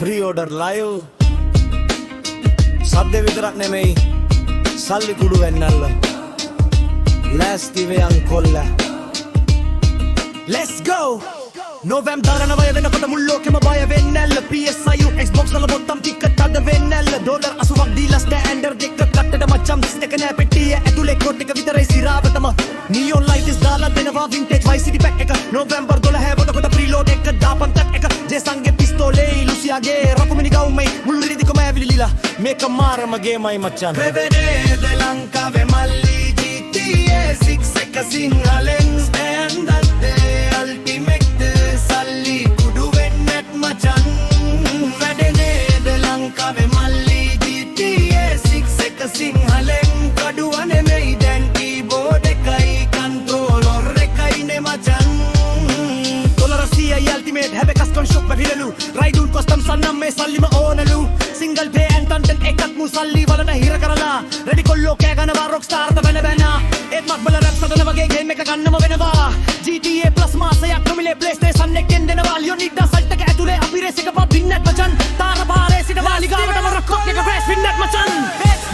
pre-order live සද්ද විතරක් නෙමෙයි සල්ලි කුඩු වෙන්නල්ල ලෑස්ති වෙයන් කොල්ල let's go November නවය වෙනකොට මුළු ලෝකෙම බය වෙන්නල්ල PSIU Xbox වල බොත්තම් ටිකට් අද වෙන්නල්ල ඩොලර් 80ක් දීලා ස්ටෑන්ඩර් දෙක කට්ටට මචම් දෙක නෑ පෙට්ටිය ඇතුලේ කොට් එක විතරයි සිරාවටම නියොන් ලයිට්ස් දාලා දෙනවා වින්ටේජ් Vice City pack එක November 12 වෙනකොට ප්‍රීලෝඩ් එක දාපන් ටක් එක ජේසන්ගේ පිස්තෝලේ ලුසියාගේ රකුමිනි ගවුමයි මුළු රිදිකම ඇවිලිලා මේක මාරම ගේමයි මචන් රෙවෙනේද ලංකාවේ මල්ලි GTA 6 එක සිංහලෙන් ස්ටෑන්ඩර් ultimate සල්ලි කුඩු වෙන්නත් මචන් වැඩනේද ලංකාවේ මල්ලි GTA 6 එක සිංහලෙන් කඩුව නෙමෙයි දැන් කීබෝඩ් එකයි කන්ට්‍රෝලර් එකයි නේ මචන් ඩොලර් 100යි ultimate හැබැයි කස්ටම් ෂොප් වැඩිලු රයිඩුන් කස්ටම් සන්නම් මේ සල්ලිම ඕනලු සිංගල් ප්ලේ ඇන් කන්ටෙන්ට් එකක් මු සල්ලි වලට හිර කරලා රෙඩි කොල්ලෝ කෑ ගනවා රොක්ස්ටාර් ද වෙන ඒත් මක්බල රැප් සදන වගේ ගේම් එක ගන්නම වෙනවා GTA Plus මාසයක් නොමිලේ PlayStation එකෙන් දෙනවා ලියොනිඩා සයිට් එක ඇතුලේ අපි රේස් එක පදින්නත් මචන් තාර පාරේ සිටවා ලිගාවටම රොක්කොක් එක රේස් වින්නත් මචන්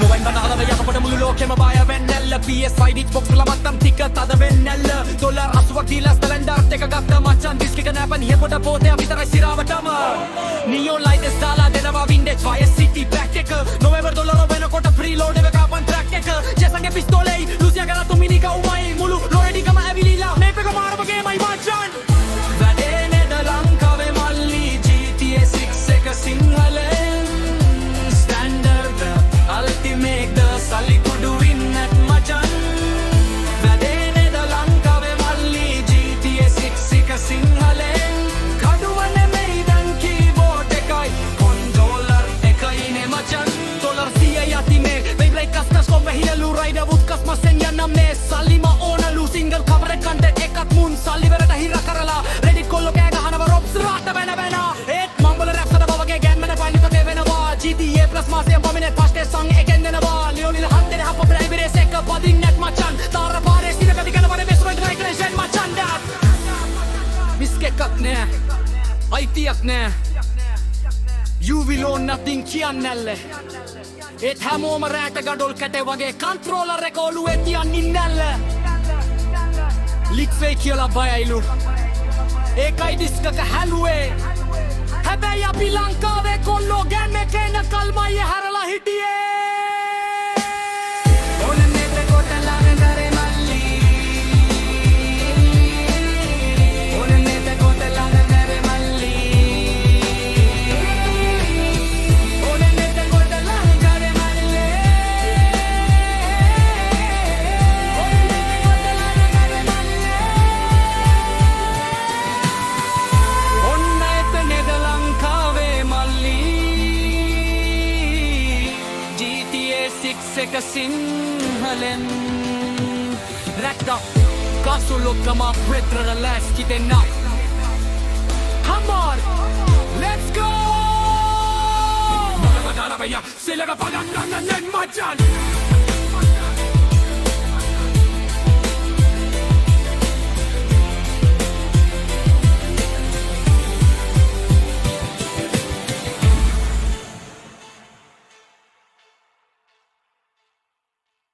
නොවෙන්බර් 9 යකපොට මුළු ලෝකෙම බය වෙන්නැල්ල PS5 Xbox වල මත්තම් ටික තද වෙන්නැල්ල ඩොලර් 80ක් දීලා ස්ටෑන්ඩර් එක ගත්ත මචන් ඩිස්ක් එක නෑපන් හියකොට පොතේ විතරයි සිරාවටම නියොන් ලයිට්ස් දාලා දෙනවා වින්ටේජ් Vice City pack එක නොවෙම්බර් 12 වෙනකොට ප්‍රීලෝඩ් එක කාපන් ට්‍රැක් එක ජේසන්ගේ පිස්තෝලේ ලුසියාගේ රතුමිනි ගවුමයි මුළු ලොරෙඩිකම ඇවිලිලා මේක මාරම ගේමයි මචන් වැඩේනේද ලංකාවේ මල්ලි GTA 6 එක සිංහලෙන් ස්ටෑන්ඩර්ඩ් අල්ටිමේට් සල්ලි කුඩු වින්නත් මචන් වැඩේනේද ලංකාවේ මල්ලි GTA 6 එක සිංහලෙන් කඩුව නෙමෙයි දැන් කීබෝඩ් එකයි කොන්ට්‍රෝලර් එකයි නේ මචන් ඩොලර් 100යි අතිමේ බේබ්ලේ කස්කස් කොම්බ හිලලු රයිඩර් වුඩ්කස් මසෙන් යන්න මේ සල්ලිම ඕනලු සිංගල් කවර් එක කන්ටෙන්ට් එකක් මුන් සල්ලි වලට හිර කරලා රෙඩි කොල්ලෝ කෑ ගහනව රොප්ස් රාට වෙන ඒත් මම්බල රැප් සද බවගේ ගෑම්මන පයින්ට වෙනවා GTA Plus මාසයෙන් පමිනේ පස්ටේ සං එකෙන් දෙනවා ලියොනිල් හන්දේ හප්ප ප්‍රයිවරේස් එක පදින්නත් මචන් තාර පාරේ සිට කඩි කරන වරේ බෙස්ට් රයිට්‍රේෂන් මචන් ඩාත් මිස්ක් එකක් නෑ අයිතියක් නෑ you will own nothing කියන්නැල්ල ඒත් හැමෝම රෑට ගඩොල් කැටේ වගේ කන්ට්‍රෝලර් එක ඔලුවේ තියන්නේ නැල්ල ලික් වේ කියලා බයයිලු ඒකයි ඩිස්ක් එක හැලුවේ හැබැයි අපි ලංකාවේ කොල්ලෝ ගෑම් එකේ නකල්මයි හැරලා හිටියේ ඕනනේ දෙකොට ළඟදරේ මල්ලි ඕනනේ දෙකොට ළඟදරේ මල්ලි ඕනනේ දෙකොට ළඟදරේ මල්ලි ඕනනේ දෙකොට ළඟදරේ මල්ලි ඔන්න එතනේද ලංකාවේ මල්ලි GTA 6 එක සිංහලෙන් räkna kasuluttamaan Petralla läskiten napp Hamar, let's go! Mä täällä ja sillä mä pagan kannan majan